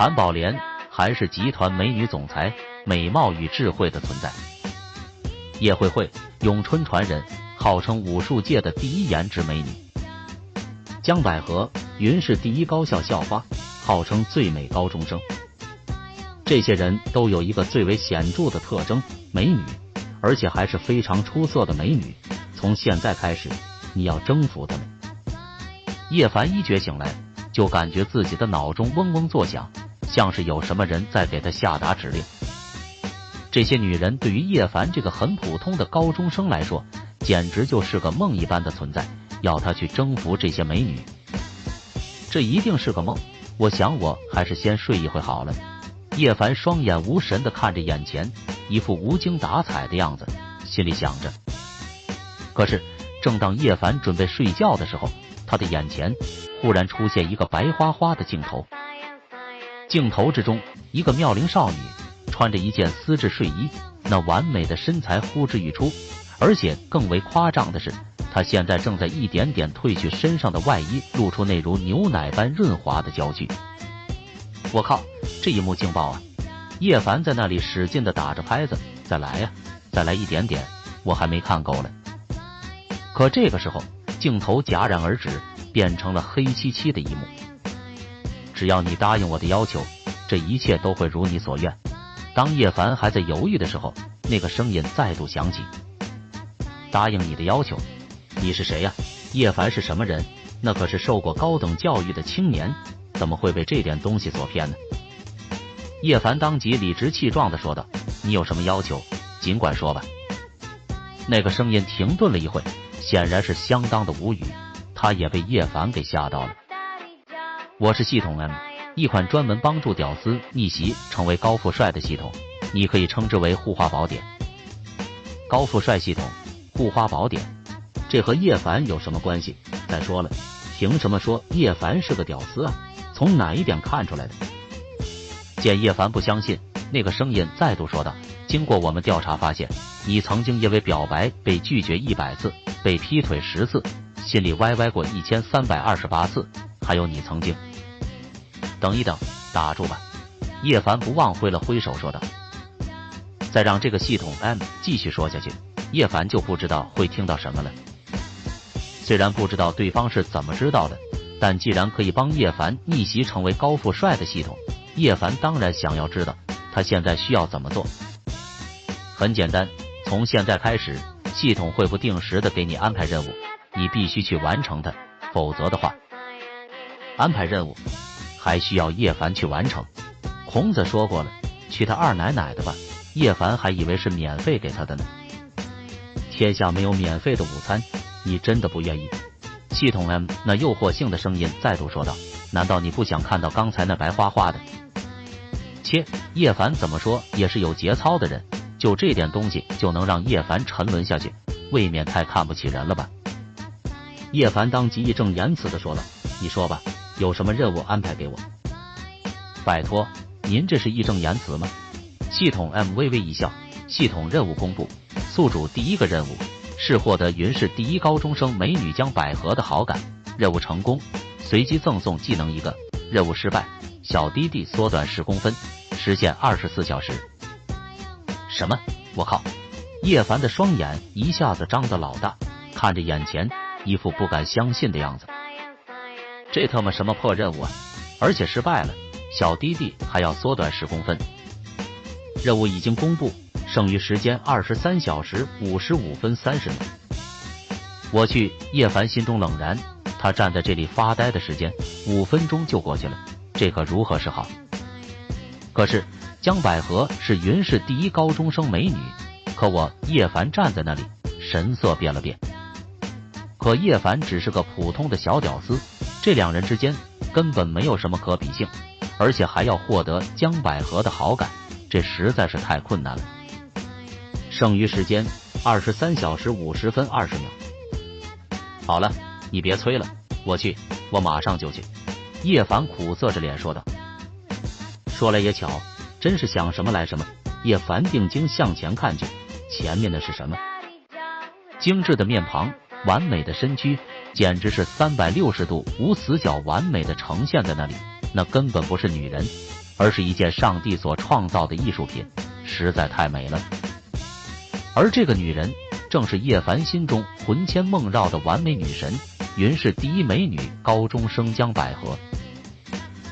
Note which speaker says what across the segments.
Speaker 1: 谭宝莲还是集团美女总裁，美貌与智慧的存在。叶慧慧，咏春传人，号称武术界的第一颜值美女。江百合，云市第一高校校花，号称最美高中生。这些人都有一个最为显著的特征，美女，而且还是非常出色的美女。从现在开始，你要征服她们。叶凡一觉醒来，就感觉自己的脑中嗡嗡作响，像是有什么人在给他下达指令。这些女人对于叶凡这个很普通的高中生来说，简直就是个梦一般的存在，要他去征服这些美女，这一定是个梦。我想我还是先睡一会好了。叶凡双眼无神地看着眼前，一副无精打采的样子，心里想着。可是正当叶凡准备睡觉的时候，他的眼前忽然出现一个白花花的镜头。镜头之中，一个妙龄少女穿着一件丝质睡衣，那完美的身材呼之欲出。而且更为夸张的是，她现在正在一点点褪去身上的外衣，露出那如牛奶般润滑的娇躯。我靠，这一幕劲爆啊！叶凡在那里使劲地打着拍子，再来呀，再来一点点，我还没看够了。可这个时候，镜头戛然而止，变成了黑漆漆的一幕。只要你答应我的要求，这一切都会如你所愿。当叶凡还在犹豫的时候，那个声音再度响起：答应你的要求？你是谁呀？叶凡是什么人？那可是受过高等教育的青年，怎么会被这点东西所骗呢？叶凡当即理直气壮地说道：你有什么要求，尽管说吧。那个声音停顿了一会，显然是相当的无语，他也被叶凡给吓到了。我是系统 M， 一款专门帮助屌丝逆袭成为高富帅的系统，你可以称之为护花宝典。高富帅系统，护花宝典，这和叶凡有什么关系？再说了，凭什么说叶凡是个屌丝啊？从哪一点看出来的？见叶凡不相信，那个声音再度说道：经过我们调查发现，你曾经因为表白被拒绝100次，被劈腿10次，心里歪歪过1328次，还有你曾经……等一等，打住吧！叶凡不忘挥了挥手说道。再让这个系统 M 继续说下去，叶凡就不知道会听到什么了。虽然不知道对方是怎么知道的，但既然可以帮叶凡逆袭成为高富帅的系统，叶凡当然想要知道他现在需要怎么做。很简单，从现在开始，系统会不定时的给你安排任务，你必须去完成它，否则的话，安排任务还需要叶凡去完成。孔子说过了，去他二奶奶的吧！叶凡还以为是免费给他的呢。天下没有免费的午餐，你真的不愿意？系统 M 那诱惑性的声音再度说道：难道你不想看到刚才那白花花的？切，叶凡怎么说也是有节操的人，就这点东西就能让叶凡沉沦下去，未免太看不起人了吧？叶凡当即义正言辞地说道：你说吧，有什么任务安排给我？拜托，您这是义正言辞吗？系统 M 微微一笑，系统任务公布，宿主第一个任务是获得云市第一高中生美女江百合的好感，任务成功，随机赠送技能1个，任务失败，小弟弟缩短10公分，实现24小时。什么？我靠！叶凡的双眼一下子张得老大，看着眼前，一副不敢相信的样子。这他妈什么破任务啊！而且失败了，小弟弟还要缩短10公分。任务已经公布，剩余时间23小时55分30秒。我去！叶凡心中冷然，他站在这里发呆的时间5分钟就过去了，这可如何是好？可是江百合是云市第一高中生美女，可我叶凡站在那里，神色变了变。可叶凡只是个普通的小屌丝，这两人之间根本没有什么可比性，而且还要获得江百合的好感，这实在是太困难了。剩余时间23小时50分20秒。好了，你别催了，我去，我马上就去。叶凡苦涩着脸说道。说来也巧，真是想什么来什么。叶凡定睛向前看去，前面的是什么？精致的面庞，完美的身躯，简直是360度无死角完美的呈现在那里，那根本不是女人，而是一件上帝所创造的艺术品，实在太美了。而这个女人，正是叶凡心中魂牵梦绕的完美女神，云氏第一美女高中生江百合。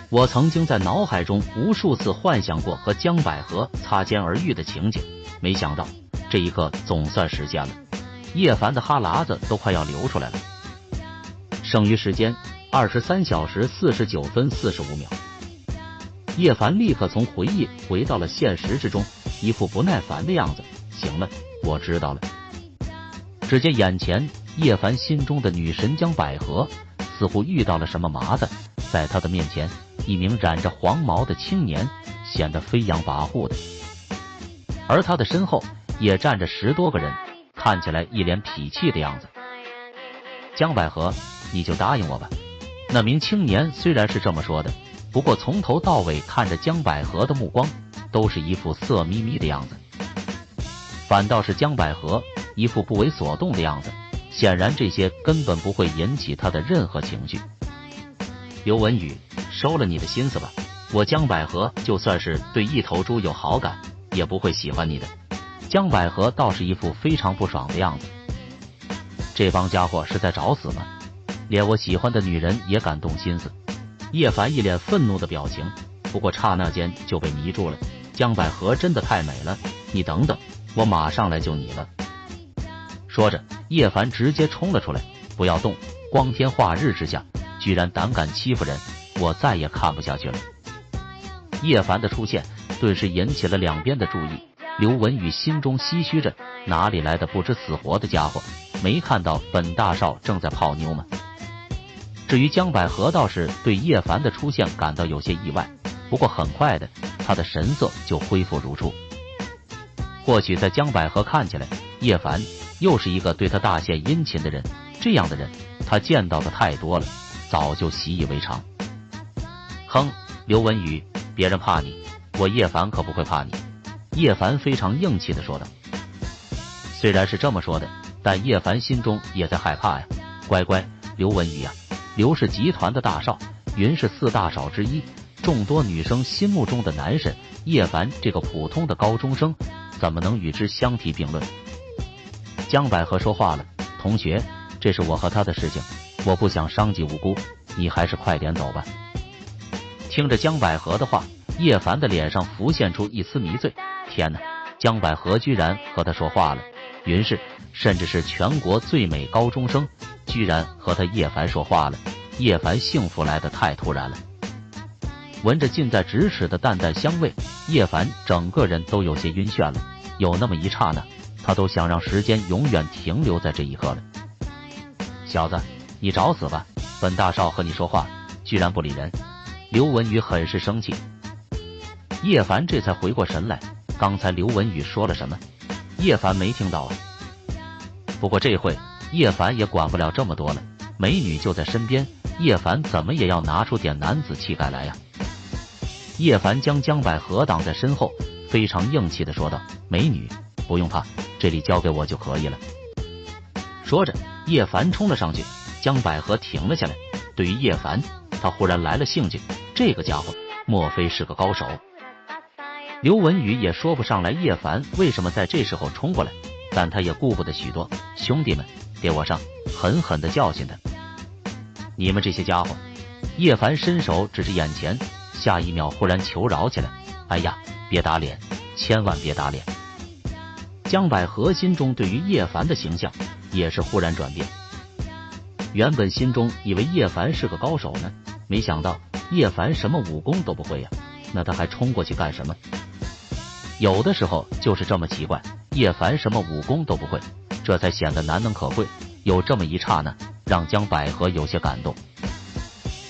Speaker 1: 我曾经在脑海中无数次幻想过和江百合擦肩而遇的情景，没想到这一刻总算实现了。叶凡的哈喇子都快要流出来了。剩余时间23小时49分45秒。叶凡立刻从回忆回到了现实之中，一副不耐烦的样子。行了，我知道了。只见眼前叶凡心中的女神江百合似乎遇到了什么麻烦，在他的面前，一名染着黄毛的青年显得飞扬跋扈的，而他的身后也站着10多个人，看起来一脸痞气的样子。江百合，你就答应我吧。那名青年虽然是这么说的，不过从头到尾看着江百合的目光都是一副色眯眯的样子，反倒是江百合一副不为所动的样子，显然这些根本不会引起他的任何情绪。刘文宇，收了你的心思吧，我江百合就算是对一头猪有好感，也不会喜欢你的。江百合倒是一副非常不爽的样子，这帮家伙是在找死吗？连我喜欢的女人也敢动心思。叶凡一脸愤怒的表情，不过刹那间就被迷住了。江百合真的太美了，你等等，我马上来救你了。说着，叶凡直接冲了出来，不要动！光天化日之下，居然胆敢欺负人，我再也看不下去了。叶凡的出现顿时引起了两边的注意。刘文宇心中唏嘘着，哪里来的不知死活的家伙，没看到本大少正在泡妞吗？至于江百合倒是对叶凡的出现感到有些意外，不过很快的，他的神色就恢复如初。或许在江百合看起来，叶凡又是一个对他大献殷勤的人，这样的人他见到的太多了，早就习以为常。哼，刘文宇，别人怕你，我叶凡可不会怕你。叶凡非常硬气地说道。虽然是这么说的，但叶凡心中也在害怕呀。乖乖，刘文宇呀，刘氏集团的大少，云氏4大少之一，众多女生心目中的男神，叶凡这个普通的高中生怎么能与之相提并论？江百合说话了，同学，这是我和他的事情，我不想伤及无辜，你还是快点走吧。听着江百合的话，叶凡的脸上浮现出一丝迷醉。天哪，江百合居然和他说话了！云氏，甚至是全国最美高中生，居然和他叶凡说话了。叶凡幸福来得太突然了。闻着近在咫尺的淡淡香味，叶凡整个人都有些晕眩了。有那么一刹那，他都想让时间永远停留在这一刻了。小子，你找死吧！本大少和你说话，居然不理人。刘文宇很是生气。叶凡这才回过神来，刚才刘文宇说了什么？叶凡没听到啊。不过这回叶凡也管不了这么多了，美女就在身边，叶凡怎么也要拿出点男子气概来呀。叶凡将江百合挡在身后，非常硬气地说道：美女，不用怕，这里交给我就可以了。说着，叶凡冲了上去，江百合停了下来。对于叶凡，他忽然来了兴趣，这个家伙莫非是个高手？刘文宇也说不上来叶凡为什么在这时候冲过来，但他也顾不得许多，兄弟们，给我上，狠狠地教训他！你们这些家伙！叶凡伸手指着眼前，下一秒忽然求饶起来：哎呀，别打脸，千万别打脸！江百合心中对于叶凡的形象也是忽然转变，原本心中以为叶凡是个高手呢，没想到叶凡什么武功都不会呀，那他还冲过去干什么？有的时候就是这么奇怪，叶凡什么武功都不会，这才显得难能可贵。有这么一刹那，让江百合有些感动。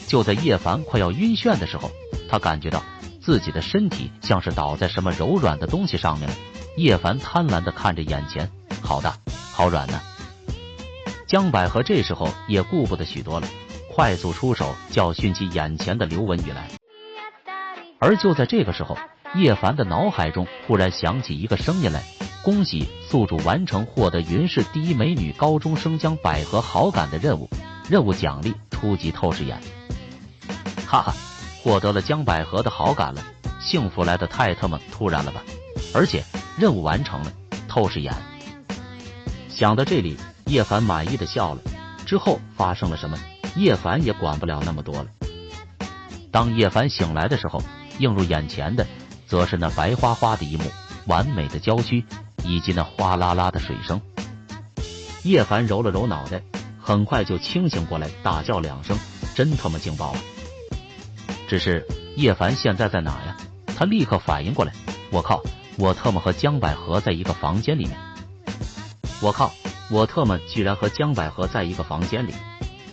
Speaker 1: 就在叶凡快要晕眩的时候，他感觉到自己的身体像是倒在什么柔软的东西上面了。叶凡贪婪地看着眼前，好大，好软呢。江百合这时候也顾不得许多了，快速出手教训起眼前的刘文宇来。而就在这个时候，叶凡的脑海中忽然响起一个声音来：恭喜宿主完成获得云氏第一美女高中生江百合好感的任务，任务奖励初级透视眼。哈哈，获得了江百合的好感了，幸福来得太他妈突然了吧！而且任务完成了，透视眼。想到这里，叶凡满意的笑了。之后发生了什么，叶凡也管不了那么多了。当叶凡醒来的时候，映入眼前的则是那白花花的一幕，完美的郊区以及那哗啦啦的水声。叶凡揉了揉脑袋，很快就清醒过来，大叫2声：“真他妈劲爆啊！”只是叶凡现在在哪呀？他立刻反应过来，我靠，我特么和江百合在一个房间里面！我靠，我特么居然和江百合在一个房间里！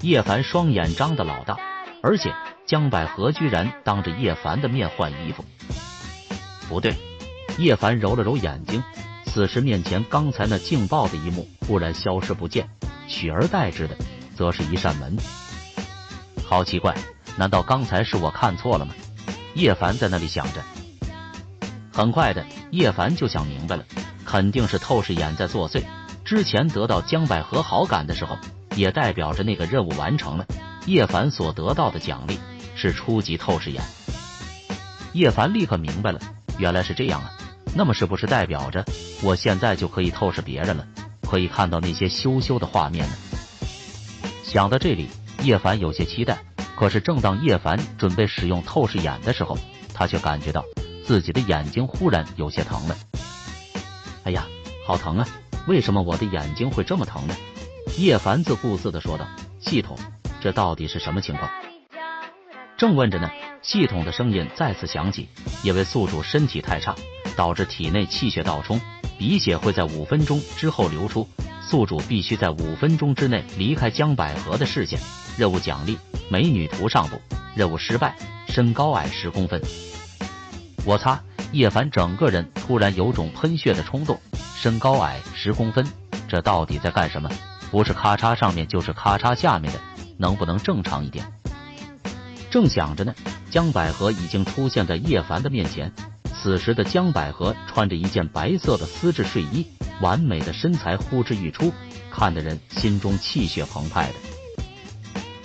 Speaker 1: 叶凡双眼张得老大，而且江百合居然当着叶凡的面换衣服。不对，叶凡揉了揉眼睛，此时面前刚才那劲爆的一幕忽然消失不见，取而代之的则是一扇门。好奇怪，难道刚才是我看错了吗？叶凡在那里想着。很快的，叶凡就想明白了，肯定是透视眼在作祟。之前得到江百合好感的时候，也代表着那个任务完成了。叶凡所得到的奖励是初级透视眼。叶凡立刻明白了，原来是这样啊！那么是不是代表着我现在就可以透视别人了，可以看到那些羞羞的画面呢？想到这里，叶凡有些期待。可是正当叶凡准备使用透视眼的时候，他却感觉到自己的眼睛忽然有些疼了。哎呀，好疼啊！为什么我的眼睛会这么疼呢？叶凡自顾自地说道：“系统，这到底是什么情况？”正问着呢，系统的声音再次响起：“因为宿主身体太差，导致体内气血倒冲，鼻血会在5分钟之后流出，宿主必须在5分钟之内离开江百合的视线。任务奖励：美女图上部，任务失败，身高矮10公分。”我擦！叶凡整个人突然有种喷血的冲动。身高矮10公分，这到底在干什么？不是咔嚓上面就是咔嚓下面的，能不能正常一点？正想着呢，江百合已经出现在叶凡的面前。此时的江百合穿着一件白色的丝质睡衣，完美的身材呼之欲出，看得人心中气血澎湃的。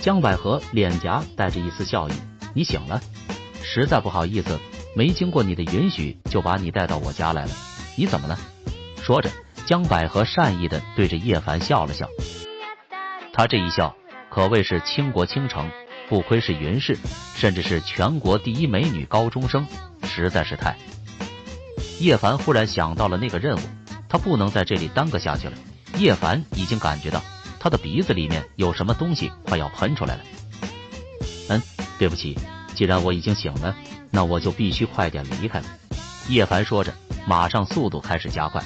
Speaker 1: 江百合脸颊带着一丝笑意：“你醒了？实在不好意思，没经过你的允许就把你带到我家来了。你怎么了？”说着，江百合善意地对着叶凡笑了笑。她这一笑可谓是倾国倾城，不愧是云氏，甚至是全国第一美女高中生，实在是太……叶凡忽然想到了那个任务，他不能在这里耽搁下去了。叶凡已经感觉到他的鼻子里面有什么东西快要喷出来了。对不起，既然我已经醒了，那我就必须快点离开了。叶凡说着，马上速度开始加快。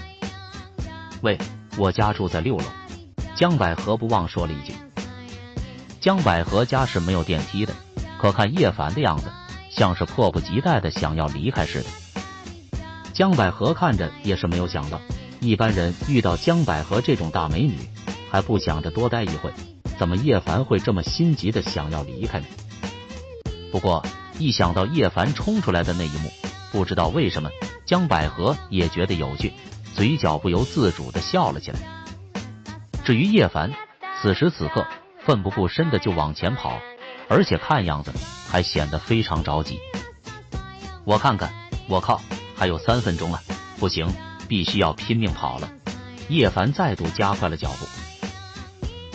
Speaker 1: 喂，我家住在6楼。江百合不忘说了一句。江百合家是没有电梯的，可看叶凡的样子，像是迫不及待的想要离开似的。江百合看着也是没有想到，一般人遇到江百合这种大美女，还不想着多待一会，怎么叶凡会这么心急的想要离开呢？不过一想到叶凡冲出来的那一幕，不知道为什么江百合也觉得有趣，嘴角不由自主的笑了起来。至于叶凡，此时此刻奋不顾身的就往前跑，而且看样子还显得非常着急。我看看，我靠，还有3分钟啊，不行，必须要拼命跑了。叶凡再度加快了脚步。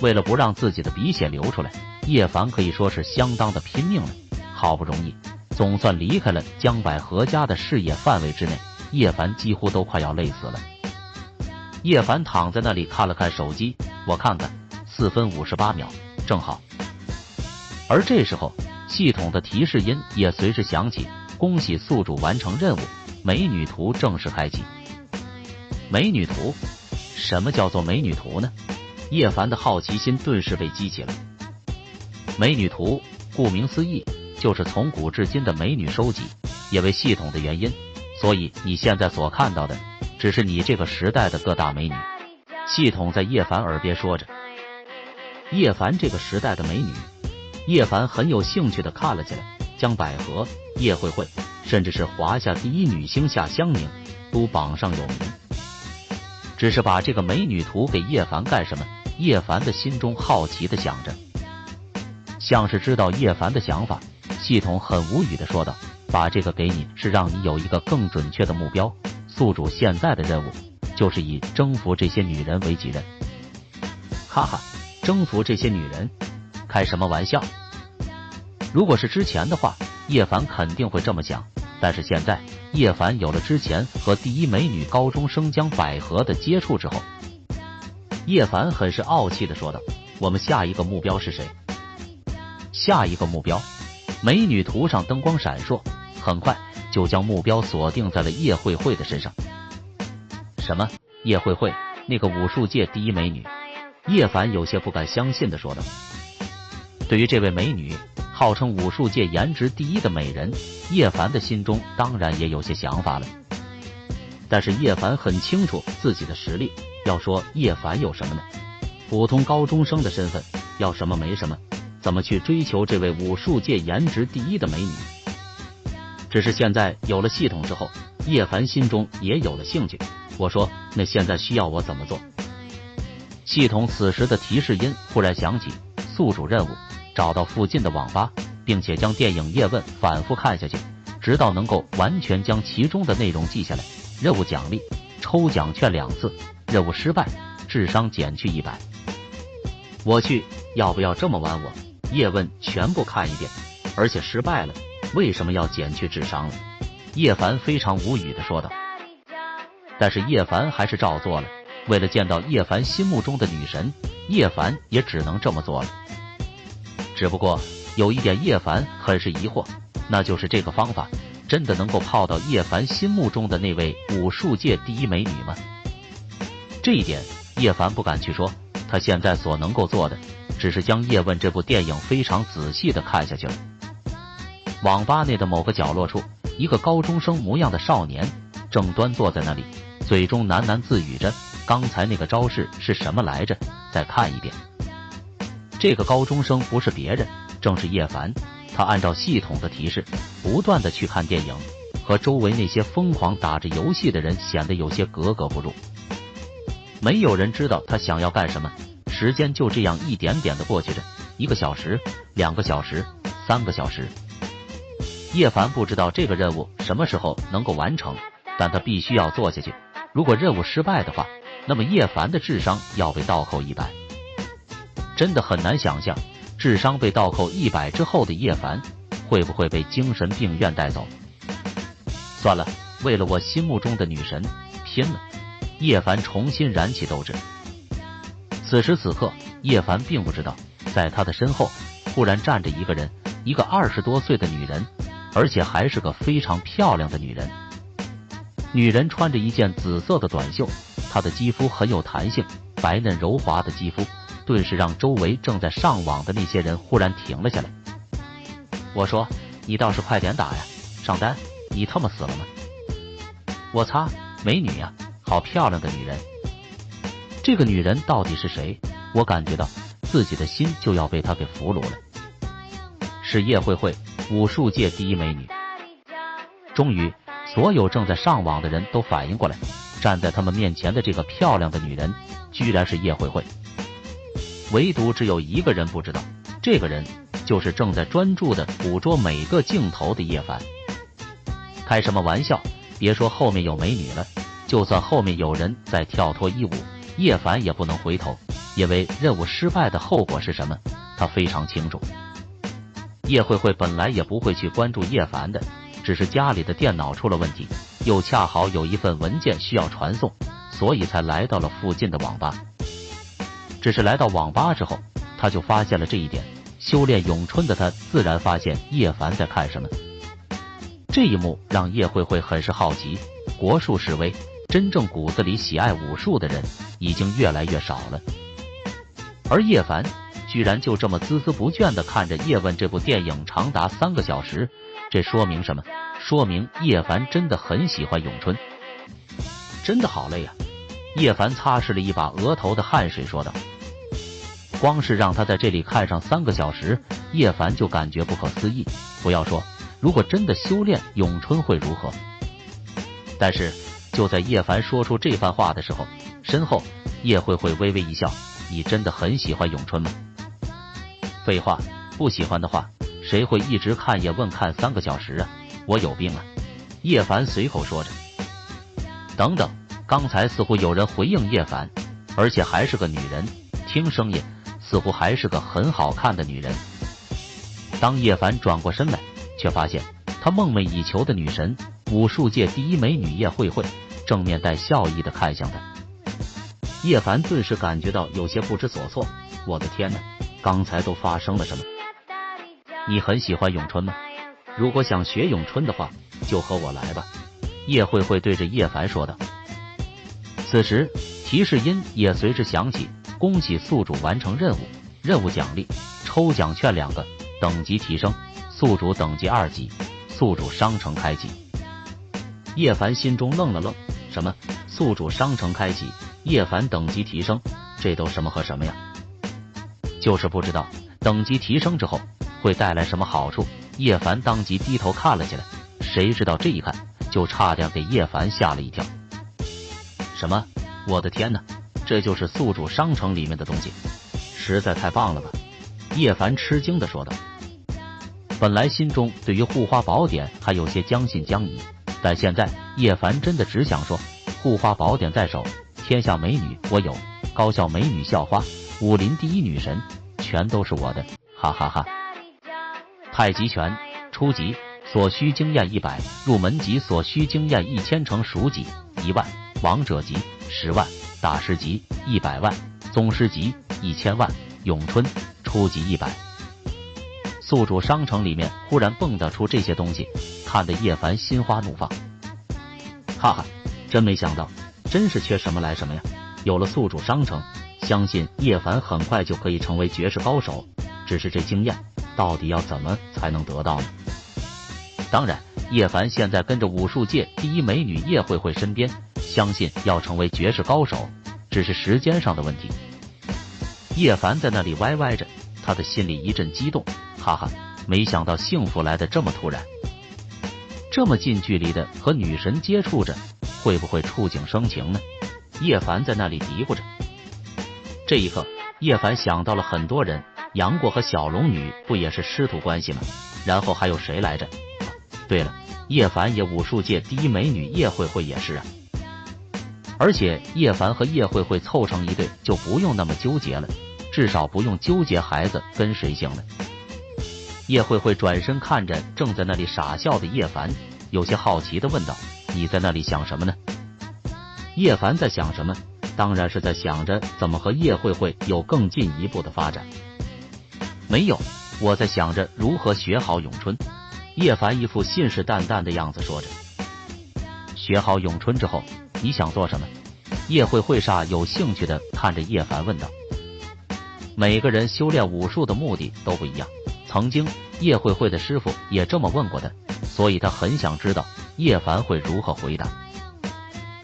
Speaker 1: 为了不让自己的鼻血流出来，叶凡可以说是相当的拼命了。好不容易总算离开了江百合家的视野范围之内，叶凡几乎都快要累死了。叶凡躺在那里看了看手机，我看看4分58秒，正好。而这时候系统的提示音也随之响起，恭喜宿主完成任务，美女图正式开启。美女图？什么叫做美女图呢？叶凡的好奇心顿时被激起了。美女图顾名思义，就是从古至今的美女收集，因为系统的原因，所以你现在所看到的只是你这个时代的各大美女。系统在叶凡耳边说着。叶凡这个时代的美女，叶凡很有兴趣地看了起来。江百合、叶慧慧，甚至是华夏第一女星夏香凝，都榜上有名。只是把这个美女图给叶凡干什么？叶凡的心中好奇地想着。像是知道叶凡的想法，系统很无语地说道：“把这个给你，是让你有一个更准确的目标。宿主现在的任务，就是以征服这些女人为己任。”哈哈，征服这些女人？开什么玩笑！如果是之前的话，叶凡肯定会这么想。但是现在，叶凡有了之前和第一美女高中生江百合的接触之后，叶凡很是傲气地说道：“我们下一个目标是谁？”下一个目标，美女图上灯光闪烁，很快就将目标锁定在了叶慧慧的身上。什么？叶慧慧，那个武术界第一美女？叶凡有些不敢相信地说道。对于这位美女，号称武术界颜值第一的美人，叶凡的心中当然也有些想法了。但是叶凡很清楚自己的实力，要说叶凡有什么呢？普通高中生的身份，要什么没什么，怎么去追求这位武术界颜值第一的美女？只是现在有了系统之后，叶凡心中也有了兴趣。我说，那现在需要我怎么做？系统此时的提示音忽然响起：宿主任务，找到附近的网吧，并且将电影叶问反复看下去，直到能够完全将其中的内容记下来。任务奖励：抽奖券2次，任务失败，智商减去100。我去，要不要这么玩我？叶问全部看一遍，而且失败了，为什么要减去智商了？叶凡非常无语地说道。但是叶凡还是照做了。为了见到叶凡心目中的女神，叶凡也只能这么做了。只不过有一点叶凡很是疑惑，那就是这个方法真的能够泡到叶凡心目中的那位武术界第一美女吗？这一点叶凡不敢去说，他现在所能够做的只是将叶问这部电影非常仔细地看下去了。网吧内的某个角落处，一个高中生模样的少年正端坐在那里，嘴中喃喃自语着：“刚才那个招式是什么来着？再看一遍。”这个高中生不是别人，正是叶凡。他按照系统的提示，不断地去看电影，和周围那些疯狂打着游戏的人显得有些格格不入。没有人知道他想要干什么，时间就这样一点点地过去着，1个小时、2个小时、3个小时。叶凡不知道这个任务什么时候能够完成，但他必须要做下去。如果任务失败的话，那么叶凡的智商要被倒扣100。真的很难想象，智商被倒扣100之后的叶凡会不会被精神病院带走。算了，为了我心目中的女神，拼了！叶凡重新燃起斗志。此时此刻，叶凡并不知道，在他的身后忽然站着一个人，一个20多岁的女人，而且还是个非常漂亮的女人。女人穿着一件紫色的短袖，她的肌肤很有弹性，白嫩柔滑的肌肤顿时让周围正在上网的那些人忽然停了下来。我说，你倒是快点打呀，上单，你他妈死了吗？我擦，美女呀，好漂亮的女人。这个女人到底是谁？我感觉到自己的心就要被她给俘虏了。是叶慧慧，武术界第一美女。终于，所有正在上网的人都反应过来，站在他们面前的这个漂亮的女人，居然是叶慧慧。唯独只有一个人不知道，这个人就是正在专注地捕捉每个镜头的叶凡。开什么玩笑，别说后面有美女了，就算后面有人在跳脱衣舞，叶凡也不能回头，因为任务失败的后果是什么，他非常清楚。叶慧慧本来也不会去关注叶凡的，只是家里的电脑出了问题，又恰好有一份文件需要传送，所以才来到了附近的网吧。只是来到网吧之后，他就发现了这一点。修炼咏春的他自然发现叶凡在看什么。这一幕让叶慧慧很是好奇。国术示威，真正骨子里喜爱武术的人已经越来越少了。而叶凡居然就这么孜孜不倦地看着叶问这部电影长达3个小时，这说明什么？说明叶凡真的很喜欢咏春。真的好累啊！叶凡擦拭了一把额头的汗水说道。光是让他在这里看上3个小时，叶凡就感觉不可思议。不要说如果真的修炼咏春会如何，但是就在叶凡说出这番话的时候，身后叶慧慧微微一笑：“你真的很喜欢咏春吗？”废话，不喜欢的话谁会一直看叶问看3个小时啊？我有病啊！叶凡随口说着。等等，刚才似乎有人回应叶凡，而且还是个女人，听声音似乎还是个很好看的女人。当叶凡转过身来，却发现他梦寐以求的女神，武术界第一美女叶慧慧，正面带笑意地看向他。叶凡顿时感觉到有些不知所措。我的天哪，刚才都发生了什么？你很喜欢咏春吗？如果想学咏春的话，就和我来吧。叶慧慧对着叶凡说道。此时提示音也随之响起，恭喜宿主完成任务，任务奖励抽奖券2个，等级提升，宿主等级2级，宿主商城开启。叶凡心中愣了愣，什么？宿主商城开启，叶凡等级提升，这都什么和什么呀？就是不知道等级提升之后会带来什么好处。叶凡当即低头看了起来，谁知道这一看就差点给叶凡吓了一跳。什么？我的天哪，这就是宿主商城里面的东西，实在太棒了吧！叶凡吃惊地说道。本来心中对于护花宝典还有些将信将疑，但现在叶凡真的只想说，护花宝典在手，天下美女我有，高校美女校花，武林第一女神，全都是我的，哈哈哈！太极拳初级所需经验100，入门级所需经验1000乘熟级1万，王者级10万，大师级100万，宗师级1000万，咏春初级100。宿主商城里面忽然蹦跶出这些东西，看得叶凡心花怒放。哈哈，真没想到，真是缺什么来什么呀！有了宿主商城，相信叶凡很快就可以成为绝世高手，只是这经验到底要怎么才能得到呢？当然，叶凡现在跟着武术界第一美女叶慧慧身边，相信要成为绝世高手，只是时间上的问题。叶凡在那里歪歪着，他的心里一阵激动，哈哈，没想到幸福来得这么突然，这么近距离的和女神接触着，会不会触景生情呢？叶凡在那里嘀咕着。这一刻，叶凡想到了很多人，杨过和小龙女不也是师徒关系吗？然后还有谁来着？对了，叶凡也武术界第一美女叶慧慧也是啊。而且叶凡和叶慧慧凑成一对，就不用那么纠结了，至少不用纠结孩子跟谁姓了。叶慧慧转身看着正在那里傻笑的叶凡，有些好奇地问道：“你在那里想什么呢？”叶凡在想什么？当然是在想着怎么和叶慧慧有更进一步的发展。没有，我在想着如何学好咏春。叶凡一副信誓旦旦的样子说着。学好咏春之后，你想做什么？叶慧慧煞有兴趣地看着叶凡问道。每个人修炼武术的目的都不一样，曾经叶慧慧的师傅也这么问过他，所以他很想知道叶凡会如何回答。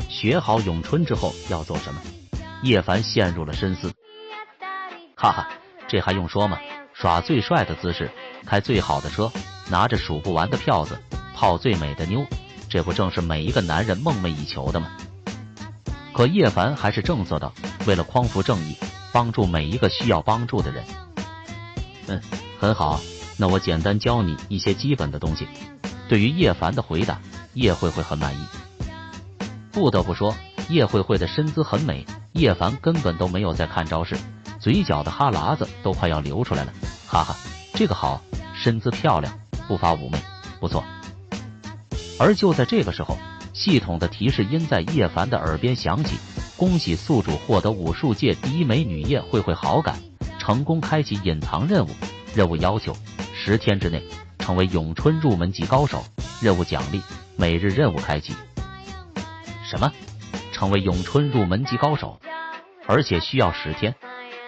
Speaker 1: 学好咏春之后要做什么？叶凡陷入了深思。哈哈，这还用说吗？耍最帅的姿势，开最好的车，拿着数不完的票子，泡最美的妞，这不正是每一个男人梦寐以求的吗？可叶凡还是正色道，为了匡扶正义，帮助每一个需要帮助的人。很好，那我简单教你一些基本的东西。对于叶凡的回答，叶慧慧很满意。不得不说，叶慧慧的身姿很美，叶凡根本都没有在看招式，嘴角的哈喇子都快要流出来了，哈哈，这个好，身姿漂亮，不乏妩媚，不错。而就在这个时候，系统的提示音在叶凡的耳边响起，恭喜宿主获得武术界第一美女叶慧慧好感，成功开启隐藏任务，任务要求10天之内成为咏春入门级高手，任务奖励每日任务开启。什么？成为咏春入门级高手，而且需要10天？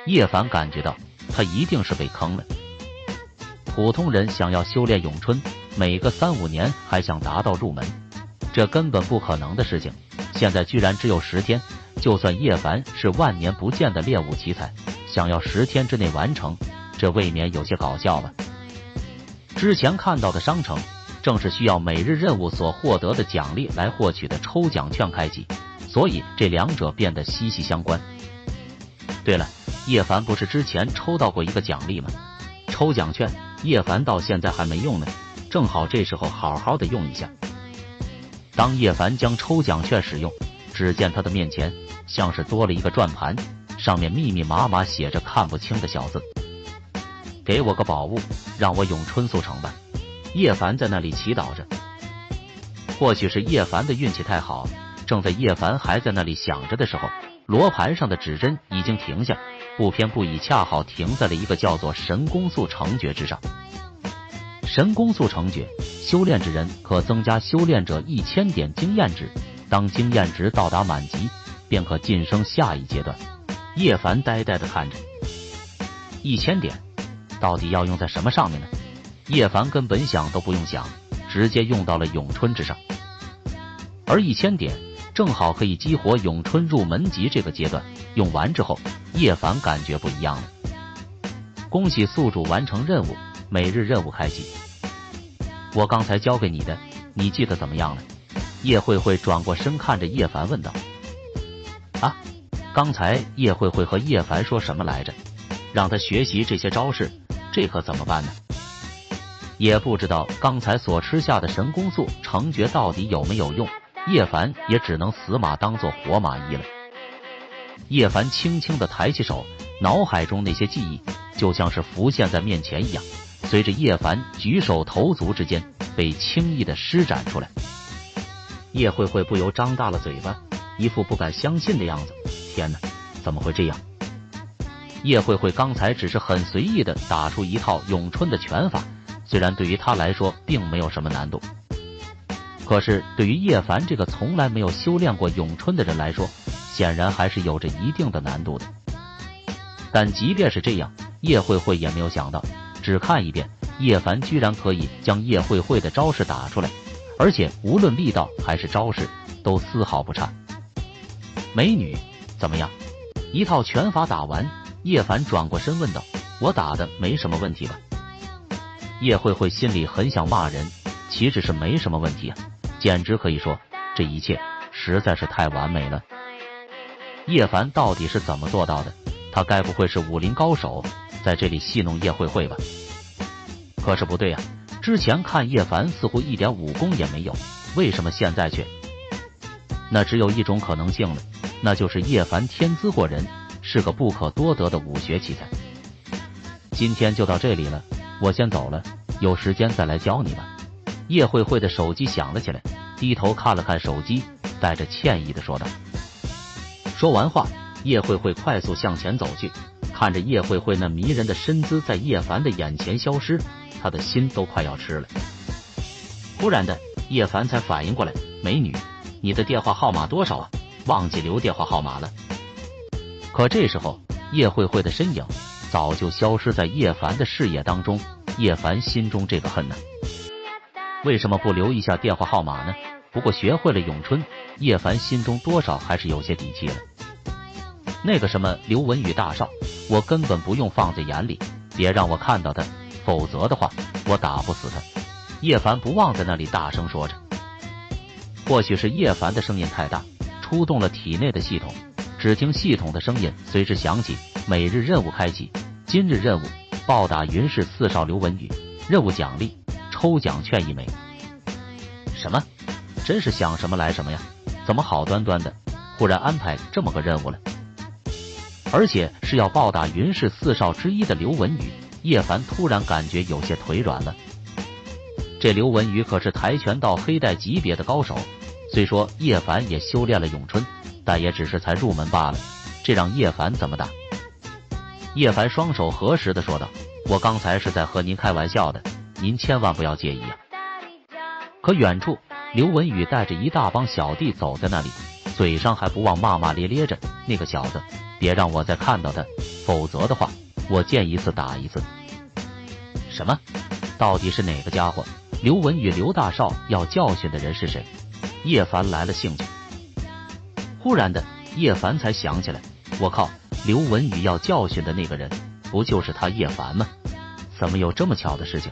Speaker 1: 叶凡感觉到他一定是被坑了。普通人想要修炼咏春，每个3-5年还想达到入门，这根本不可能的事情。现在居然只有10天，就算叶凡是万年不见的练武奇才，想要10天之内完成，这未免有些搞笑吧。之前看到的商城，正是需要每日任务所获得的奖励来获取的抽奖券开启，所以这两者变得息息相关。对了，叶凡不是之前抽到过一个奖励吗？抽奖券叶凡到现在还没用呢，正好这时候好好的用一下。当叶凡将抽奖券使用，只见他的面前像是多了一个转盘，上面密密麻麻写着看不清的小字。给我个宝物，让我咏春速成吧。叶凡在那里祈祷着。或许是叶凡的运气太好，正在叶凡还在那里想着的时候，罗盘上的指针已经停下，不偏不倚，恰好停在了一个叫做神功速成诀之上。神功速成诀，修炼之人可增加修炼者1000点经验值，当经验值到达满级，便可晋升下一阶段。叶凡呆呆地看着，1000点到底要用在什么上面呢？叶凡根本想都不用想，直接用到了咏春之上。而1000点正好可以激活咏春入门级这个阶段，用完之后，叶凡感觉不一样了。恭喜宿主完成任务，每日任务开启。我刚才教给你的，你记得怎么样了？叶慧慧转过身看着叶凡问道。啊，刚才叶慧慧和叶凡说什么来着？让他学习这些招式，这可怎么办呢？也不知道刚才所吃下的神功速成诀到底有没有用，叶凡也只能死马当做活马医了。叶凡轻轻地抬起手，脑海中那些记忆就像是浮现在面前一样，随着叶凡举手投足之间被轻易地施展出来。叶慧慧不由张大了嘴巴，一副不敢相信的样子。天哪，怎么会这样？叶慧慧刚才只是很随意地打出一套咏春的拳法，虽然对于他来说并没有什么难度，可是对于叶凡这个从来没有修炼过咏春的人来说，显然还是有着一定的难度的。但即便是这样，叶慧慧也没有想到，只看一遍，叶凡居然可以将叶慧慧的招式打出来，而且无论力道还是招式都丝毫不差。美女，怎么样？一套拳法打完，叶凡转过身问道：“我打的没什么问题吧？”叶慧慧心里很想骂人，岂止是没什么问题啊，简直可以说这一切实在是太完美了。叶凡到底是怎么做到的？他该不会是武林高手，在这里戏弄叶慧慧吧？可是不对啊，之前看叶凡似乎一点武功也没有，为什么现在却……那只有一种可能性了，那就是叶凡天资过人，是个不可多得的武学奇才。今天就到这里了，我先走了，有时间再来教你吧。叶慧慧的手机响了起来，低头看了看手机，带着歉意的说道。说完话，叶慧慧快速向前走去，看着叶慧慧那迷人的身姿在叶凡的眼前消失，他的心都快要吃了。忽然的，叶凡才反应过来，美女，你的电话号码多少啊？忘记留电话号码了。可这时候，叶慧慧的身影早就消失在叶凡的视野当中，叶凡心中这个恨呢，为什么不留一下电话号码呢？不过学会了咏春，叶凡心中多少还是有些底气了。那个什么刘文宇大少，我根本不用放在眼里，别让我看到他，否则的话我打不死他。叶凡不忘在那里大声说着。或许是叶凡的声音太大，触动了体内的系统，只听系统的声音随之响起，每日任务开启，今日任务暴打云氏4少刘文宇，任务奖励抽奖券1枚。什么？真是想什么来什么呀，怎么好端端的忽然安排这么个任务了？而且是要暴打云氏4少之一的刘文宇，叶凡突然感觉有些腿软了。这刘文宇可是跆拳道黑带级别的高手，虽说叶凡也修炼了咏春，但也只是才入门罢了，这让叶凡怎么打？叶凡双手合十的说道：“我刚才是在和您开玩笑的，您千万不要介意啊。”可远处，刘文宇带着一大帮小弟走在那里，嘴上还不忘骂骂咧咧着：“那个小子，别让我再看到他，否则的话，我见一次打一次。”什么？到底是哪个家伙？刘文宇刘大少要教训的人是谁？叶凡来了兴趣。忽然的，叶凡才想起来，我靠，刘文宇要教训的那个人，不就是他叶凡吗？怎么有这么巧的事情？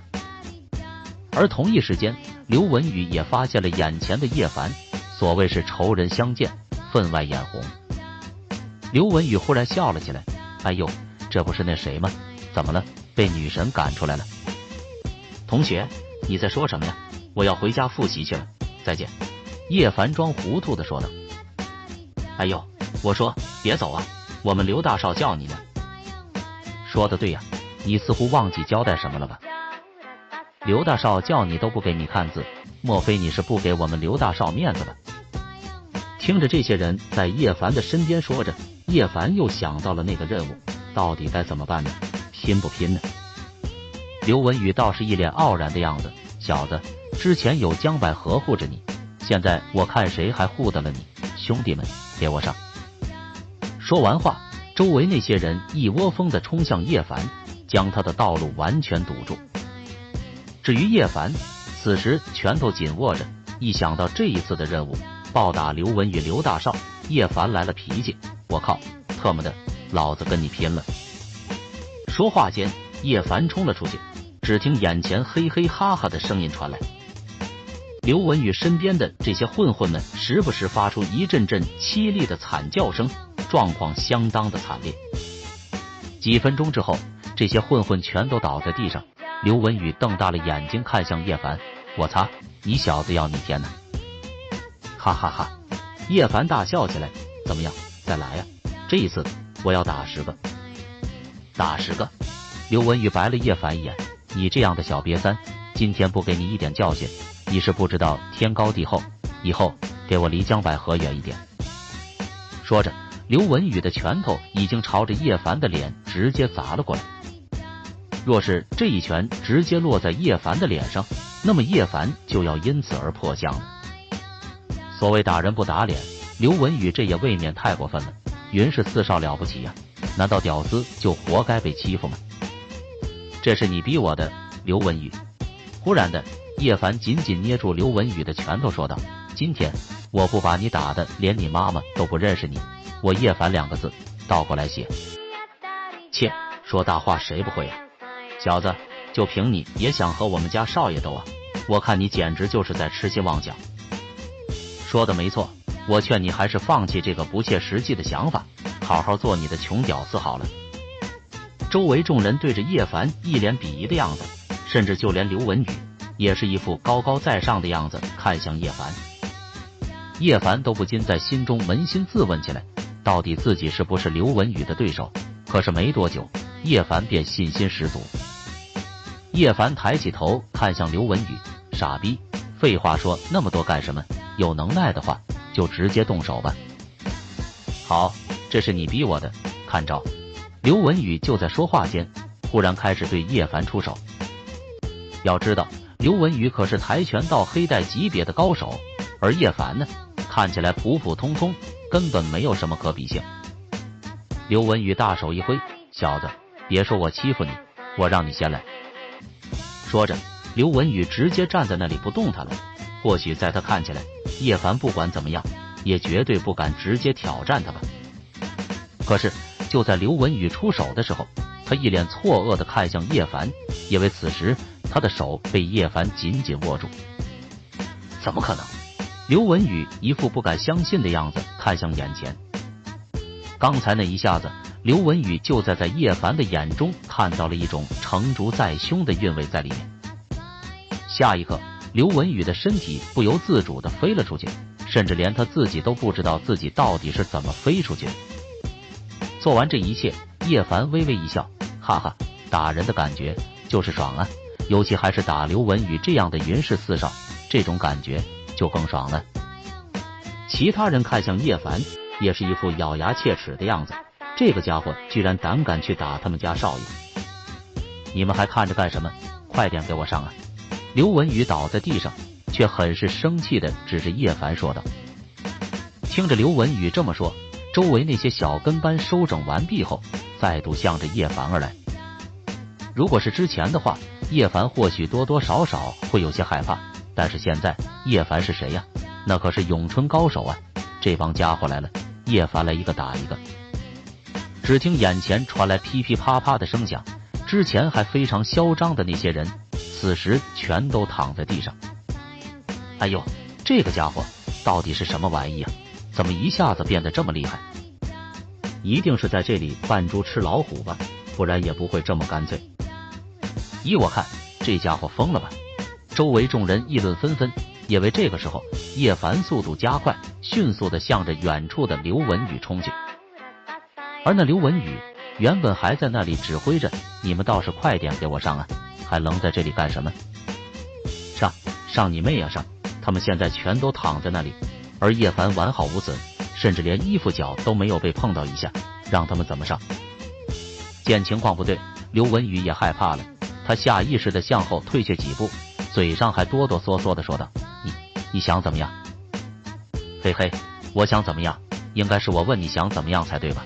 Speaker 1: 而同一时间，刘文宇也发现了眼前的叶凡，所谓是仇人相见，分外眼红。刘文宇忽然笑了起来，哎呦，这不是那谁吗？怎么了？被女神赶出来了？同学，你在说什么呀？我要回家复习去了，再见。叶凡装糊涂的说道。哎呦，我说别走啊，我们刘大少叫你呢。说的对呀，你似乎忘记交代什么了吧？刘大少叫你都不给你看字，莫非你是不给我们刘大少面子吧？听着这些人在叶凡的身边说着，叶凡又想到了那个任务，到底该怎么办呢？拼不拼呢？刘文宇倒是一脸傲然的样子，小子，之前有江百合护着你，现在我看谁还护得了你，兄弟们，给我上！说完话，周围那些人一窝蜂地冲向叶凡，将他的道路完全堵住。至于叶凡，此时拳头紧握着，一想到这一次的任务暴打刘文宇、刘大少，叶凡来了脾气，我靠，特么的，老子跟你拼了！说话间，叶凡冲了出去，只听眼前嘿嘿哈哈的声音传来。刘文宇身边的这些混混们时不时发出一阵阵凄厉的惨叫声，状况相当的惨烈。几分钟之后，这些混混全都倒在地上。刘文宇瞪大了眼睛看向叶凡，我擦，你小子要你天哪！哈哈哈！叶凡大笑起来，怎么样，再来呀？这一次我要打10个。打10个？刘文宇白了叶凡一眼，你这样的小瘪三，今天不给你一点教训，你是不知道天高地厚，以后给我离江百合远一点。说着，刘文宇的拳头已经朝着叶凡的脸直接砸了过来。若是这一拳直接落在叶凡的脸上，那么叶凡就要因此而破相了。所谓打人不打脸，刘文宇这也未免太过分了。云氏4少了不起呀，难道屌丝就活该被欺负吗？这是你逼我的，刘文宇。忽然的，叶凡紧紧捏住刘文宇的拳头说道，今天我不把你打的连你妈妈都不认识你，我叶凡2个字倒过来写。切，说大话谁不会呀？小子，就凭你也想和我们家少爷斗啊？我看你简直就是在痴心妄想。说的没错，我劝你还是放弃这个不切实际的想法，好好做你的穷屌丝好了。周围众人对着叶凡一脸鄙夷的样子，甚至就连刘文宇也是一副高高在上的样子看向叶凡。叶凡都不禁在心中扪心自问起来，到底自己是不是刘文宇的对手？可是没多久，叶凡便信心十足。叶凡抬起头看向刘文宇，傻逼，废话说那么多干什么？有能耐的话就直接动手吧。好，这是你逼我的，看招！刘文宇就在说话间，忽然开始对叶凡出手。要知道，刘文宇可是跆拳道黑带级别的高手，而叶凡呢，看起来普普通通，根本没有什么可比性。刘文宇大手一挥，小子，别说我欺负你，我让你先来。说着，刘文宇直接站在那里不动弹了。或许在他看起来，叶凡不管怎么样，也绝对不敢直接挑战他吧。可是就在刘文宇出手的时候，他一脸错愕地看向叶凡，因为此时他的手被叶凡紧紧握住。怎么可能？刘文宇一副不敢相信的样子看向眼前。刚才那一下子，刘文宇就在叶凡的眼中看到了一种成竹在胸的韵味在里面。下一刻，刘文宇的身体不由自主地飞了出去，甚至连他自己都不知道自己到底是怎么飞出去的。做完这一切，叶凡微微一笑，哈哈，打人的感觉就是爽啊，尤其还是打刘文宇这样的云氏4少，这种感觉就更爽了。其他人看向叶凡，也是一副咬牙切齿的样子，这个家伙居然胆敢去打他们家少爷，你们还看着干什么？快点给我上啊！刘文宇倒在地上，却很是生气地指着叶凡说道。听着刘文宇这么说，周围那些小跟班收整完毕后，再度向着叶凡而来。如果是之前的话，叶凡或许多多少少会有些害怕，但是现在叶凡是谁呀？那可是咏春高手啊！这帮家伙来了，叶凡来一个打一个。只听眼前传来噼噼啪啪的声响，之前还非常嚣张的那些人，此时全都躺在地上。哎呦，这个家伙到底是什么玩意啊？怎么一下子变得这么厉害？一定是在这里扮猪吃老虎吧，不然也不会这么干脆。依我看，这家伙疯了吧？周围众人议论纷纷，也为这个时候叶凡速度加快，迅速地向着远处的刘文宇冲去。而那刘文宇原本还在那里指挥着，你们倒是快点给我上啊，还愣在这里干什么？上你妹啊上！他们现在全都躺在那里，而叶凡完好无损，甚至连衣服角都没有被碰到一下，让他们怎么上？见情况不对，刘文宇也害怕了，他下意识地向后退却几步，嘴上还哆哆嗦嗦地说道：“你想怎么样？”“嘿嘿，我想怎么样？应该是我问你想怎么样才对吧？”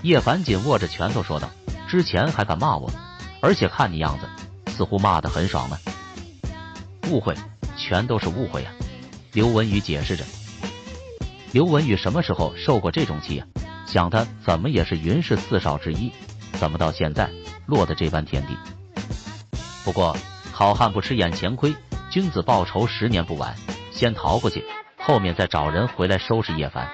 Speaker 1: 叶凡紧握着拳头说道：“之前还敢骂我，而且看你样子，似乎骂得很爽呢。”“误会，全都是误会呀。”刘文宇解释着。刘文宇什么时候受过这种气呀？想他怎么也是云氏四少之一，怎么到现在落得这般田地？不过好汉不吃眼前亏，君子报仇10年不晚，先逃过去，后面再找人回来收拾叶凡。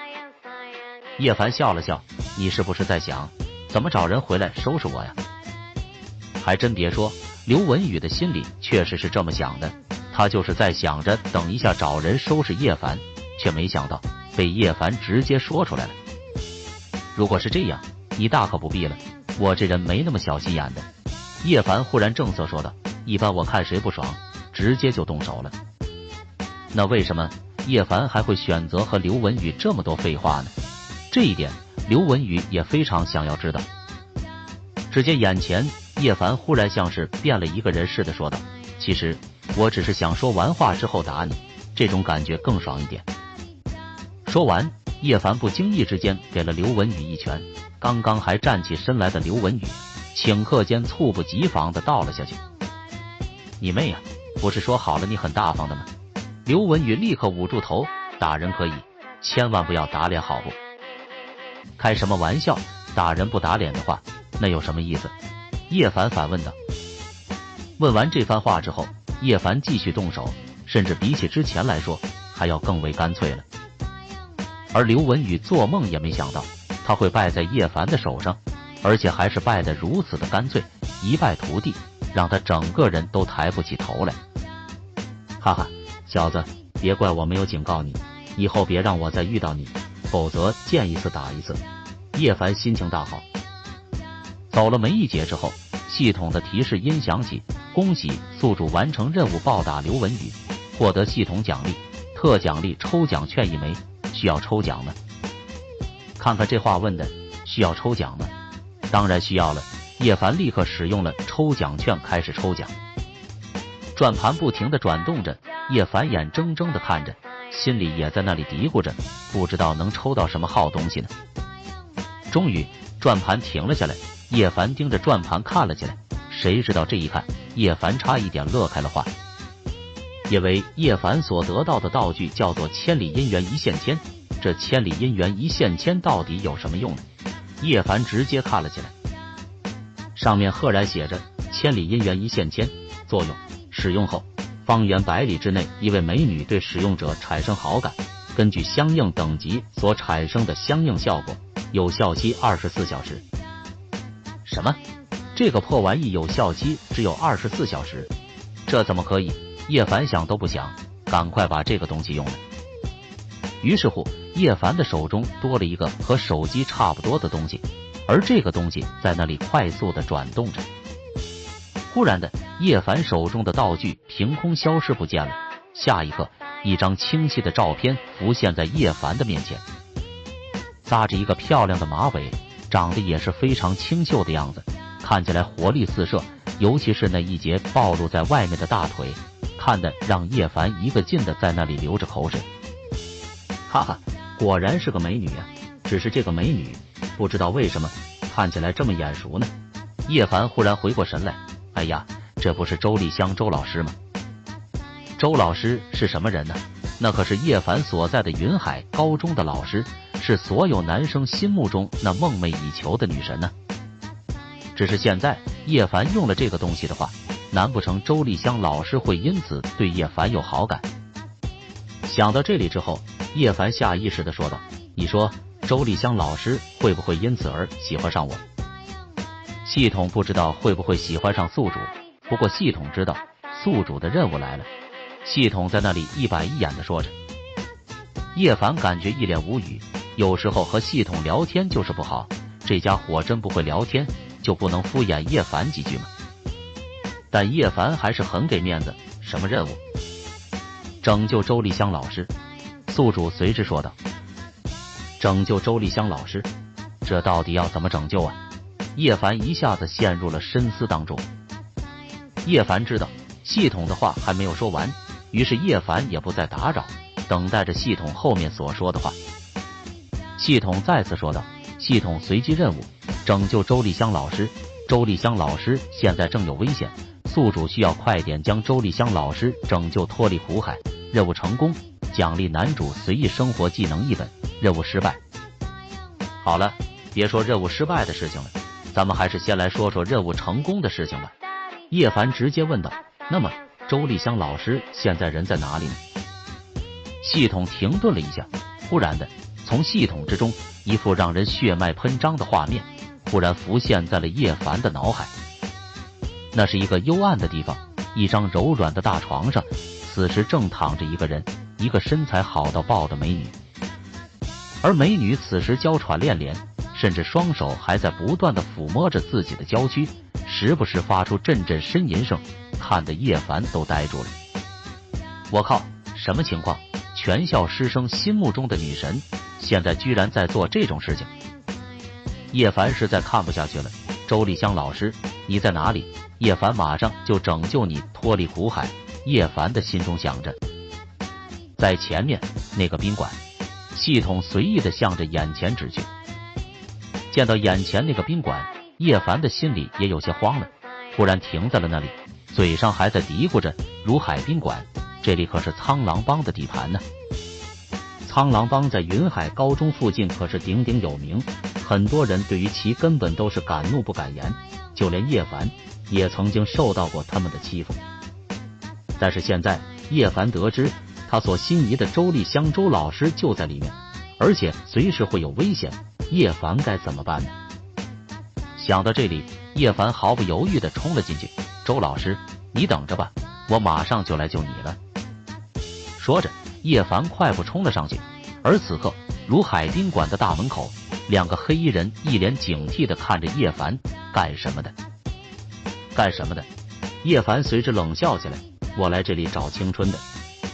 Speaker 1: 叶凡笑了笑，你是不是在想怎么找人回来收拾我呀？还真别说，刘文宇的心里确实是这么想的，他就是在想着等一下找人收拾叶凡，却没想到被叶凡直接说出来了。如果是这样，你大可不必了，我这人没那么小心眼的。叶凡忽然正色说道，一般我看谁不爽，直接就动手了。那为什么叶凡还会选择和刘文宇这么多废话呢？这一点刘文宇也非常想要知道。只见眼前叶凡忽然像是变了一个人似的说道，其实我只是想说完话之后打你，这种感觉更爽一点。说完，叶凡不经意之间给了刘文宇一拳，刚刚还站起身来的刘文宇顷刻间猝不及防地倒了下去。你妹啊，不是说好了你很大方的吗？刘文宇立刻捂住头，打人可以，千万不要打脸好不？开什么玩笑，打人不打脸的话，那有什么意思？叶凡反问道。问完这番话之后，叶凡继续动手，甚至比起之前来说还要更为干脆了。而刘文宇做梦也没想到他会败在叶凡的手上，而且还是败得如此的干脆，一败涂地，让他整个人都抬不起头来。哈哈，小子，别怪我没有警告你，以后别让我再遇到你，否则见一次打一次。叶凡心情大好。走了没一节之后，系统的提示音响起，恭喜宿主完成任务，暴打刘文宇，获得系统奖励，特奖励抽奖券1枚，需要抽奖吗？看看这话问的，需要抽奖吗？当然需要了。叶凡立刻使用了抽奖券开始抽奖。转盘不停地转动着，叶凡眼睁睁地看着，心里也在那里嘀咕着，不知道能抽到什么好东西呢。终于转盘停了下来，叶凡盯着转盘看了起来，谁知道这一看，叶凡差一点乐开了花。因为叶凡所得到的道具叫做千里姻缘一线牵，这千里姻缘一线牵到底有什么用呢？叶凡直接看了起来，上面赫然写着千里姻缘一线牵，作用：使用后方圆100里之内一位美女对使用者产生好感，根据相应等级所产生的相应效果，有效期24小时。什么？这个破玩意有效期只有24小时？这怎么可以？叶凡想都不想，赶快把这个东西用了。于是乎，叶凡的手中多了一个和手机差不多的东西，而这个东西在那里快速地转动着。忽然的，叶凡手中的道具凭空消失不见了，下一刻，一张清晰的照片浮现在叶凡的面前，扎着一个漂亮的马尾，长得也是非常清秀的样子，看起来活力四射，尤其是那一截暴露在外面的大腿，看得让叶凡一个劲的在那里流着口水。哈哈，果然是个美女啊！只是这个美女不知道为什么看起来这么眼熟呢？叶凡忽然回过神来，哎呀，这不是周丽香周老师吗？周老师是什么人呢？那可是叶凡所在的云海高中的老师，是所有男生心目中那梦寐以求的女神呢。只是现在叶凡用了这个东西的话，难不成周丽香老师会因此对叶凡有好感？想到这里之后，叶凡下意识地说道，你说周丽香老师会不会因此而喜欢上我？系统不知道会不会喜欢上宿主，不过系统知道宿主的任务来了。系统在那里一板一眼地说着。叶凡感觉一脸无语，有时候和系统聊天就是不好，这家伙真不会聊天，就不能敷衍叶凡几句吗？但叶凡还是很给面子。什么任务？拯救周丽香老师。宿主随之说道。拯救周丽香老师，这到底要怎么拯救啊？叶凡一下子陷入了深思当中。叶凡知道系统的话还没有说完，于是叶凡也不再打扰，等待着系统后面所说的话。系统再次说道。系统随机任务：拯救周丽香老师。周丽香老师现在正有危险，宿主需要快点将周丽香老师拯救脱离苦海。任务成功，奖励男主随意生活技能1本。任务失败。好了，别说任务失败的事情了，咱们还是先来说说任务成功的事情吧。叶凡直接问道。那么周丽香老师现在人在哪里呢？系统停顿了一下，忽然的从系统之中一幅让人血脉喷张的画面忽然浮现在了叶凡的脑海。那是一个幽暗的地方，一张柔软的大床上，此时正躺着一个人，一个身材好到爆的美女。而美女此时娇喘连连，甚至双手还在不断地抚摸着自己的娇躯，时不时发出阵阵呻吟声，看得叶凡都呆住了。我靠，什么情况？全校师生心目中的女神，现在居然在做这种事情。叶凡实在看不下去了。周丽香老师，你在哪里？叶凡马上就拯救你脱离苦海。叶凡的心中想着。在前面那个宾馆，系统随意地向着眼前指去。见到眼前那个宾馆，叶凡的心里也有些慌了，突然停在了那里，嘴上还在嘀咕着如海宾馆，这里可是苍狼帮的底盘呢。苍狼帮在云海高中附近可是鼎鼎有名，很多人对于其根本都是敢怒不敢言，就连叶凡也曾经受到过他们的欺负。但是现在叶凡得知他所心仪的周丽香周老师就在里面，而且随时会有危险，叶凡该怎么办呢？想到这里，叶凡毫不犹豫地冲了进去。周老师，你等着吧，我马上就来救你了。说着，叶凡快步冲了上去。而此刻，如海宾馆的大门口，两个黑衣人一脸警惕地看着叶凡。干什么的？干什么的？叶凡随之冷笑起来。我来这里找青春的。